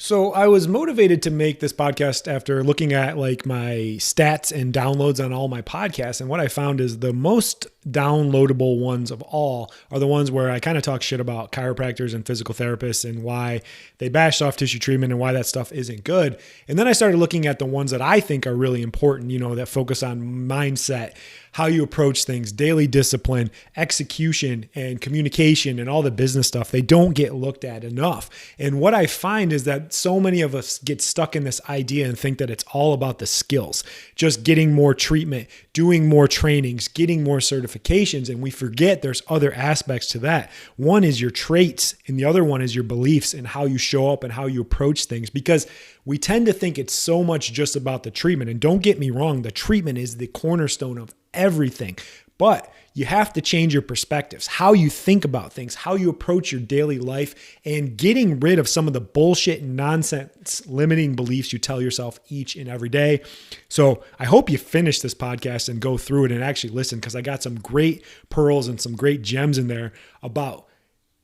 So I was motivated to make this podcast after looking at like my stats and downloads on all my podcasts. And what I found is the most downloadable ones of all are the ones where I kind of talk shit about chiropractors and physical therapists and why they bash soft tissue treatment and why that stuff isn't good. And then I started looking at the ones that I think are really important, that focus on mindset, how you approach things, daily discipline, execution, and communication, and all the business stuff. They don't get looked at enough. And what I find is that so many of us get stuck in this idea and think that it's all about the skills, just getting more treatment, doing more trainings, getting more certifications. And we forget there's other aspects to that. One is your traits, and the other one is your beliefs and how you show up and how you approach things, because we tend to think it's so much just about the treatment. And don't get me wrong, the treatment is the cornerstone of everything, but you have to change your perspectives, how you think about things, how you approach your daily life, and getting rid of some of the bullshit and nonsense limiting beliefs you tell yourself each and every day. So I hope you finish this podcast and go through it and actually listen, because I got some great pearls and some great gems in there about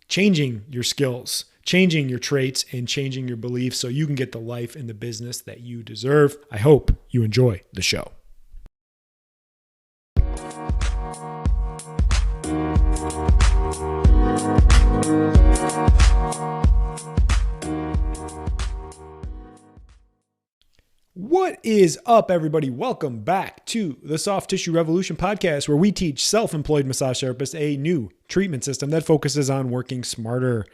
changing your skills, changing your traits, and changing your beliefs so you can get the life and the business that you deserve. I hope you enjoy the show. What is up, everybody? Welcome back to the Soft Tissue Revolution podcast, where we teach self-employed massage therapists a new treatment system that focuses on working smarter,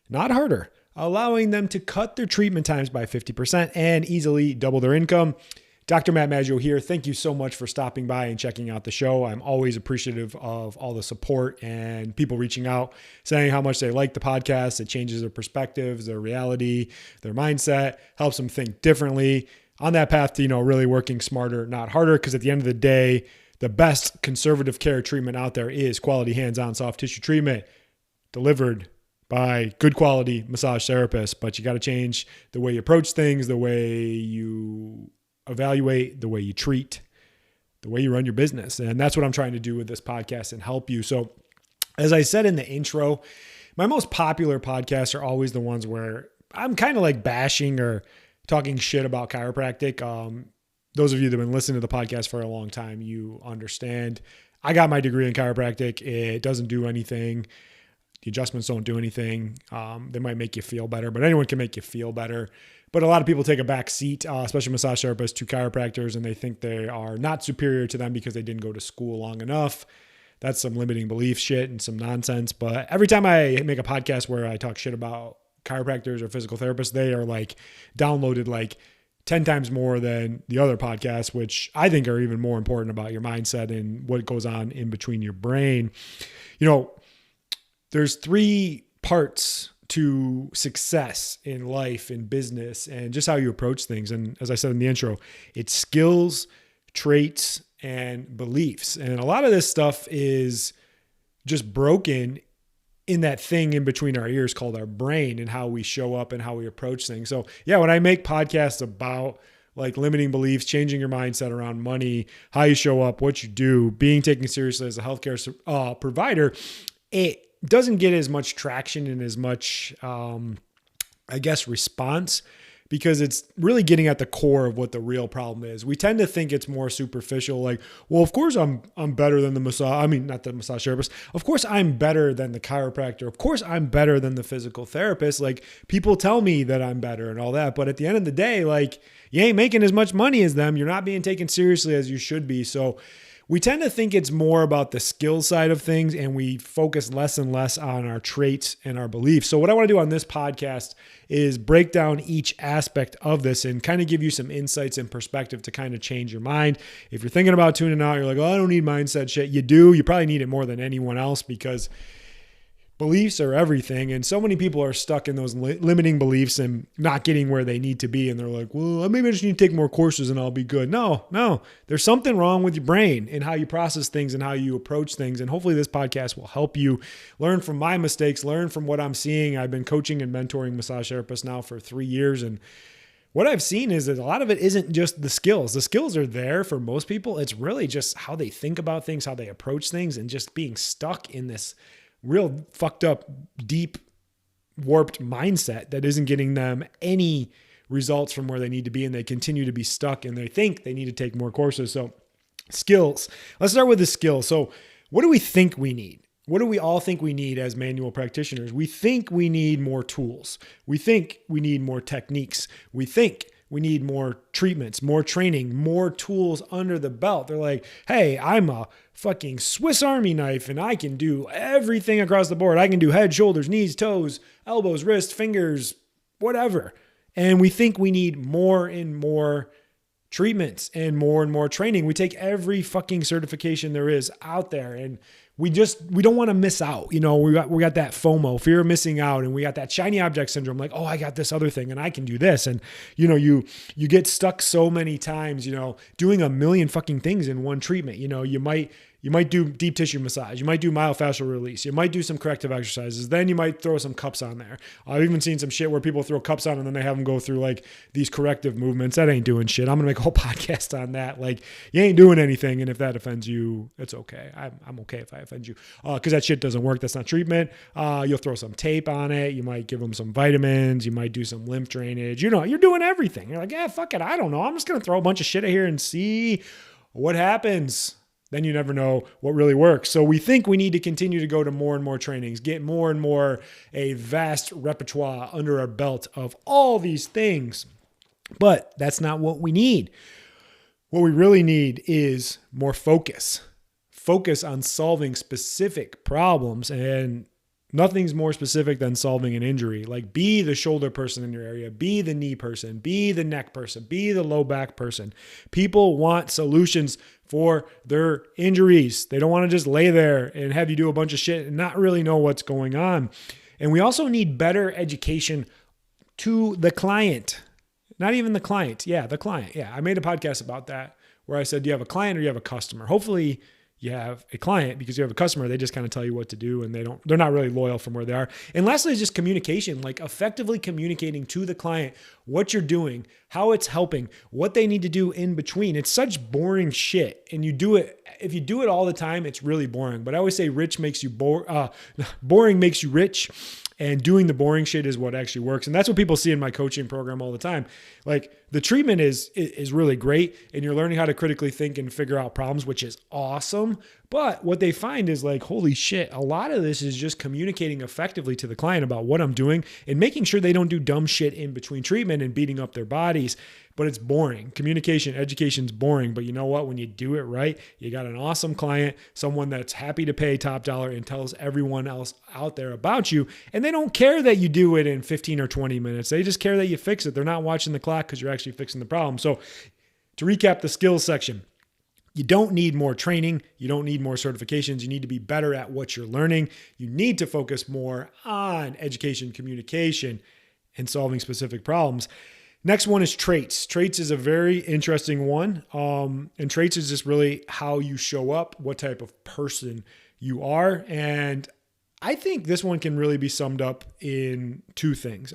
not harder, allowing them to cut their treatment times by 50% and easily double their income. Dr. Matt Maggio here. Thank you so much for stopping by and checking out the show. I'm always appreciative of all the support and people reaching out, saying how much they like the podcast. It changes their perspectives, their reality, their mindset, helps them think differently on that path to, really working smarter, not harder. Because at the end of the day, the best conservative care treatment out there is quality hands-on soft tissue treatment delivered by good quality massage therapists. But you got to change the way you approach things, the way you evaluate, the way you treat, the way you run your business. And that's what I'm trying to do with this podcast and help you. So as I said in the intro, my most popular podcasts are always the ones where I'm kind of like bashing or talking shit about chiropractic. Those of you that have been listening to the podcast for a long time, you understand. I got my degree in chiropractic. It doesn't do anything. The adjustments don't do anything. They might make you feel better, but anyone can make you feel better. But a lot of people take a back seat, especially massage therapists, to chiropractors, and they think they are not superior to them because they didn't go to school long enough. That's some limiting belief shit and some nonsense. But every time I make a podcast where I talk shit about chiropractors or physical therapists, they are like downloaded like 10 times more than the other podcasts, which I think are even more important about your mindset and what goes on in between your brain. There's 3 parts to success in life, in business, and just how you approach things. And as I said in the intro, it's skills, traits, and beliefs. And a lot of this stuff is just broken in that thing in between our ears called our brain, and how we show up and how we approach things. So yeah, when I make podcasts about like limiting beliefs, changing your mindset around money, how you show up, what you do, being taken seriously as a healthcare provider, it doesn't get as much traction and as much, response, because it's really getting at the core of what the real problem is. We tend to think it's more superficial, like, well, of course I'm better than not the massage therapist. Of course I'm better than the chiropractor. Of course I'm better than the physical therapist. Like, people tell me that I'm better and all that. But at the end of the day, like, you ain't making as much money as them. You're not being taken seriously as you should be. So we tend to think it's more about the skill side of things, and we focus less and less on our traits and our beliefs. So what I want to do on this podcast is break down each aspect of this and kind of give you some insights and perspective to kind of change your mind. If you're thinking about tuning out, you're like, oh, I don't need mindset shit. You do. You probably need it more than anyone else, because beliefs are everything. And so many people are stuck in those limiting beliefs and not getting where they need to be. And they're like, well, maybe I just need to take more courses and I'll be good. No, there's something wrong with your brain and how you process things and how you approach things. And hopefully this podcast will help you learn from my mistakes, learn from what I'm seeing. I've been coaching and mentoring massage therapists now for 3 years. And what I've seen is that a lot of it isn't just the skills. The skills are there for most people. It's really just how they think about things, how they approach things, and just being stuck in this real fucked up, deep warped mindset that isn't getting them any results from where they need to be, and they continue to be stuck and they think they need to take more courses. So skills. Let's start with the skills. So what do we think we need? What do we all think we need as manual practitioners? We think we need more tools. We think we need more techniques. We think we need more treatments, more training, more tools under the belt. They're like, hey, I'm a fucking Swiss Army knife and I can do everything across the board. I can do head, shoulders, knees, toes, elbows, wrists, fingers, whatever. And we think we need more and more treatments and more training. We take every fucking certification there is out there, and we don't want to miss out. We got that FOMO, fear of missing out, and we got that shiny object syndrome. Like, oh, I got this other thing and I can do this. And you get stuck so many times, doing a million fucking things in one treatment. You might do deep tissue massage. You might do myofascial release. You might do some corrective exercises. Then you might throw some cups on there. I've even seen some shit where people throw cups on and then they have them go through like these corrective movements. That ain't doing shit. I'm going to make a whole podcast on that. Like, you ain't doing anything. And if that offends you, it's okay. I'm okay if I offend you. Because that shit doesn't work. That's not treatment. You'll throw some tape on it. You might give them some vitamins. You might do some lymph drainage. You're doing everything. You're like, yeah, fuck it. I don't know. I'm just going to throw a bunch of shit in here and see what happens. Then you never know what really works. So we think we need to continue to go to more and more trainings, get more and more a vast repertoire under our belt of all these things. But that's not what we need. What we really need is more focus. Focus on solving specific problems, and nothing's more specific than solving an injury. Like, be the shoulder person in your area, be the knee person, be the neck person, be the low back person. People want solutions for their injuries. They don't want to just lay there and have you do a bunch of shit and not really know what's going on. And we also need better education to the client. Not even the client. Yeah, the client. Yeah, I made a podcast about that where I said, do you have a client or do you have a customer? Hopefully you have a client, because you have a customer, they just kind of tell you what to do and they're not really loyal from where they are. And lastly is just communication, like effectively communicating to the client what you're doing, how it's helping, what they need to do in between. It's such boring shit. And if you do it all the time, it's really boring. But I always say boring makes you rich. And doing the boring shit is what actually works. And that's what people see in my coaching program all the time. Like, the treatment is really great, and you're learning how to critically think and figure out problems, which is awesome. But what they find is like, holy shit, a lot of this is just communicating effectively to the client about what I'm doing and making sure they don't do dumb shit in between treatment and beating up their bodies. But it's boring. Communication, education's boring. But you know what? When you do it right, you got an awesome client, someone that's happy to pay top dollar and tells everyone else out there about you. And they don't care that you do it in 15 or 20 minutes. They just care that you fix it. They're not watching the clock because you're actually fixing the problem. So to recap the skills section, you don't need more training. You don't need more certifications. You need to be better at what you're learning. You need to focus more on education, communication, and solving specific problems. Next one is traits. Traits is a very interesting one. And traits is just really how you show up, what type of person you are. And I think this one can really be summed up in two things.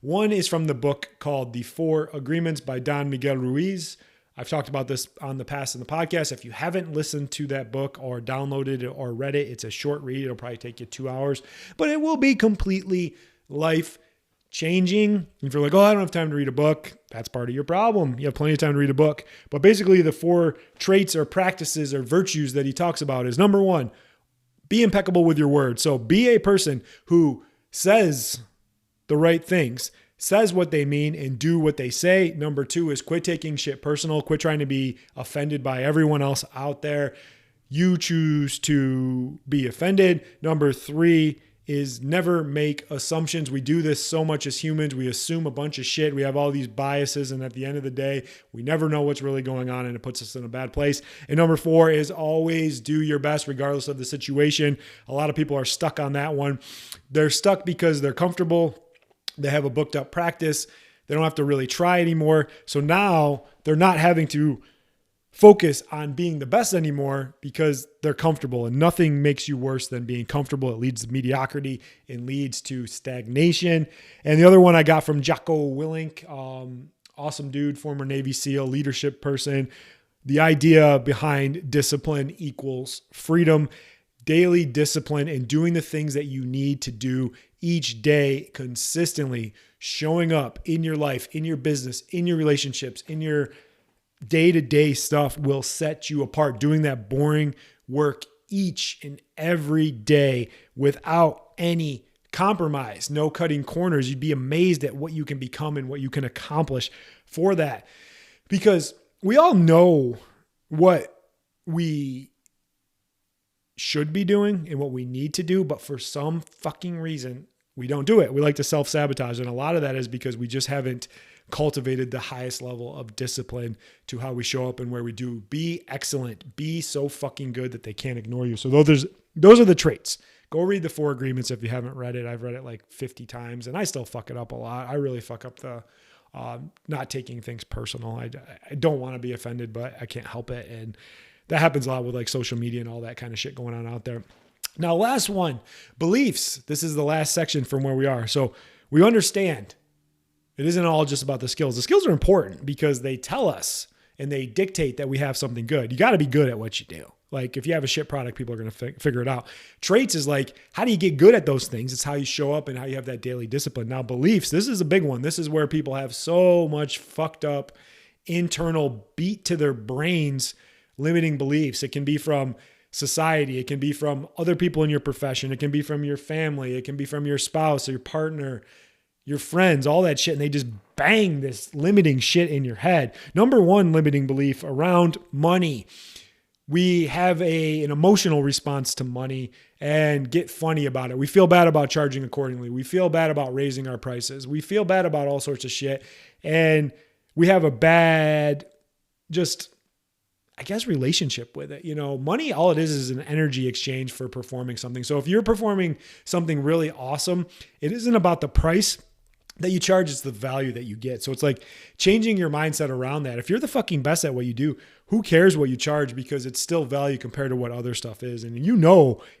One is from the book called The 4 Agreements by Don Miguel Ruiz. I've talked about this on the past in the podcast. If you haven't listened to that book or downloaded it or read it, it's a short read. It'll probably take you 2 hours, but it will be completely life-changing. If you're like, oh, I don't have time to read a book, that's part of your problem. You have plenty of time to read a book. But basically the 4 traits or practices or virtues that he talks about is, number 1, be impeccable with your words. So be a person who says the right things, says what they mean, and do what they say. Number 2 is quit taking shit personal. Quit trying to be offended by everyone else out there. You choose to be offended. Number 3 is never make assumptions. We do this so much as humans. We assume a bunch of shit. We have all these biases, and at the end of the day, we never know what's really going on, and it puts us in a bad place. And number 4 is always do your best regardless of the situation. A lot of people are stuck on that one. They're stuck because they're comfortable. They have a booked up practice. They don't have to really try anymore. So now they're not having to focus on being the best anymore because they're comfortable, and nothing makes you worse than being comfortable. It leads to mediocrity and leads to stagnation. And the other one I got from Jocko Willink, awesome dude, former Navy SEAL, leadership person. The idea behind discipline equals freedom. Daily discipline and doing the things that you need to do each day consistently showing up in your life, in your business, in your relationships, in your day-to-day stuff will set you apart. Doing that boring work each and every day without any compromise, no cutting corners. You'd be amazed at what you can become and what you can accomplish for that. Because we all know what we should be doing and what we need to do, but for some fucking reason, we don't do it. We like to self-sabotage. And a lot of that is because we just haven't cultivated the highest level of discipline to how we show up and where we do. Be excellent. Be so fucking good that they can't ignore you. So those are the traits. Go read the 4 agreements if you haven't read it. I've read it like 50 times and I still fuck it up a lot. I really fuck up the not taking things personal. I don't want to be offended, but I can't help it. And that happens a lot with like social media and all that kind of shit going on out there. Now, last one, beliefs. This is the last section from where we are. So we understand it isn't all just about the skills. The skills are important because they tell us and they dictate that we have something good. You got to be good at what you do. Like if you have a shit product, people are going to figure it out. Traits is like, how do you get good at those things? It's how you show up and how you have that daily discipline. Now, beliefs, this is a big one. This is where people have so much fucked up internal beat to their brains, limiting beliefs. It can be from society. It can be from other people in your profession. It can be from your family. It can be from your spouse or your partner, your friends, all that shit. And they just bang this limiting shit in your head. Number one limiting belief around money. We have an emotional response to money and get funny about it. We feel bad about charging accordingly. We feel bad about raising our prices. We feel bad about all sorts of shit. And we have a bad, relationship with it. Money, all it is an energy exchange for performing something. So if you're performing something really awesome, it isn't about the price that you charge, it's the value that you get. So it's like changing your mindset around that. If you're the fucking best at what you do, who cares what you charge because it's still value compared to what other stuff is. And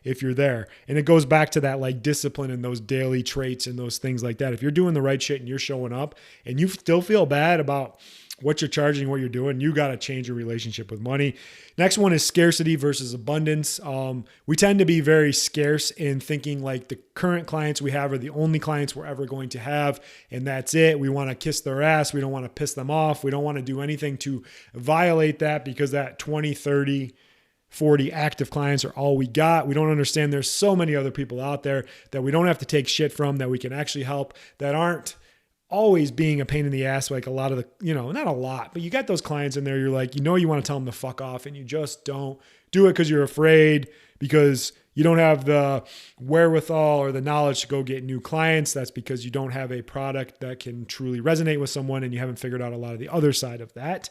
if you're there, and it goes back to that like discipline and those daily traits and those things like that. If you're doing the right shit and you're showing up and you still feel bad about what you're charging, what you're doing, you got to change your relationship with money. Next one is scarcity versus abundance. We tend to be very scarce in thinking like the current clients we have are the only clients we're ever going to have. And that's it. We want to kiss their ass. We don't want to piss them off. We don't want to do anything to violate that because that 20, 30, 40 active clients are all we got. We don't understand there's so many other people out there that we don't have to take shit from, that we can actually help, that aren't always being a pain in the ass. Like a lot of the, not a lot, but you got those clients in there. You're like, you want to tell them to fuck off and you just don't do it because you're afraid, because you don't have the wherewithal or the knowledge to go get new clients. That's because you don't have a product that can truly resonate with someone and you haven't figured out a lot of the other side of that.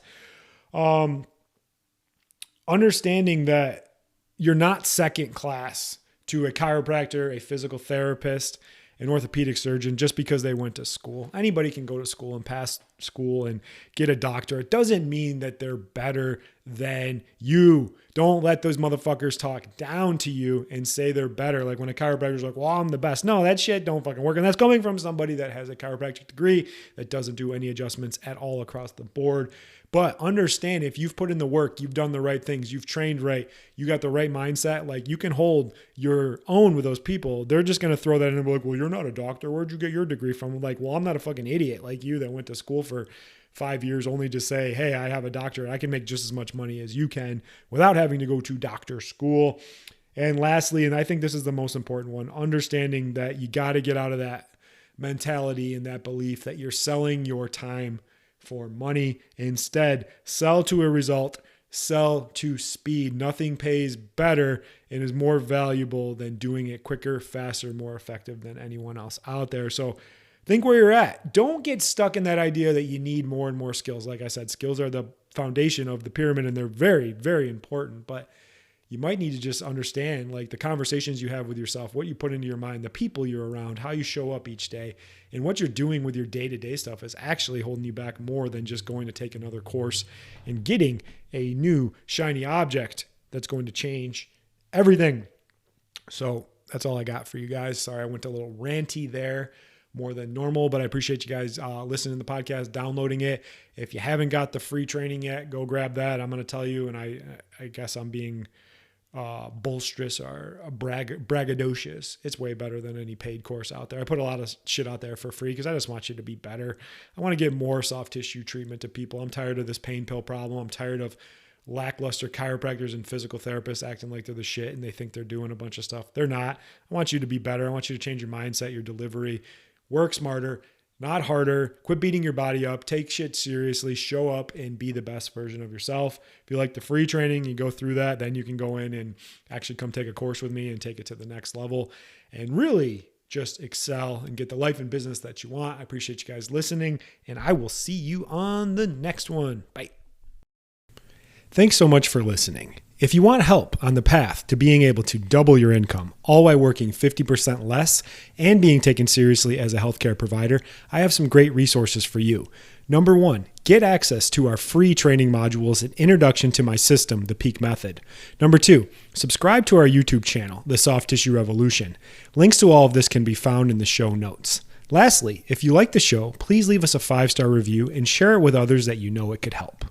Understanding that you're not second class to a chiropractor, a physical therapist, an orthopedic surgeon just because they went to school. Anybody can go to school and pass school and get a doctor. It doesn't mean that they're better than you. Don't let those motherfuckers talk down to you and say they're better. Like when a chiropractor's like, well, I'm the best. No, that shit don't fucking work. And that's coming from somebody that has a chiropractic degree that doesn't do any adjustments at all across the board. But understand, if you've put in the work, you've done the right things, you've trained right, you got the right mindset, like you can hold your own with those people. They're just going to throw that in and be like, well, you're not a doctor. Where'd you get your degree from? I'm like, well, I'm not a fucking idiot like you that went to school for 5 years only to say, hey, I have a doctorate. I can make just as much money as you can without having to go to doctor school. And lastly, and I think this is the most important one, understanding that you got to get out of that mentality and that belief that you're selling your time for money. Instead, sell to a result, sell to speed. Nothing pays better and is more valuable than doing it quicker, faster, more effective than anyone else out there. So think where you're at. Don't get stuck in that idea that you need more and more skills. Like I said, skills are the foundation of the pyramid and they're very, very important, but you might need to just understand like the conversations you have with yourself, what you put into your mind, the people you're around, how you show up each day, and what you're doing with your day-to-day stuff is actually holding you back more than just going to take another course and getting a new shiny object that's going to change everything. So that's all I got for you guys. Sorry, I went a little ranty there, more than normal, but I appreciate you guys listening to the podcast, downloading it. If you haven't got the free training yet, go grab that. I'm going to tell you, and I guess I'm being bolsterous or braggadocious. It's way better than any paid course out there. I put a lot of shit out there for free because I just want you to be better. I want to give more soft tissue treatment to people. I'm tired of this pain pill problem. I'm tired of lackluster chiropractors and physical therapists acting like they're the shit and they think they're doing a bunch of stuff. They're not. I want you to be better. I want you to change your mindset, your delivery, work smarter, not harder. Quit beating your body up. Take shit seriously. Show up and be the best version of yourself. If you like the free training, you go through that, then you can go in and actually come take a course with me and take it to the next level and really just excel and get the life and business that you want. I appreciate you guys listening, and I will see you on the next one. Bye. Thanks so much for listening. If you want help on the path to being able to double your income, all while working 50% less and being taken seriously as a healthcare provider, I have some great resources for you. Number one, get access to our free training modules and introduction to my system, the Peak Method. Number two, subscribe to our YouTube channel, The Soft Tissue Revolution. Links to all of this can be found in the show notes. Lastly, if you like the show, please leave us a 5-star review and share it with others that you know it could help.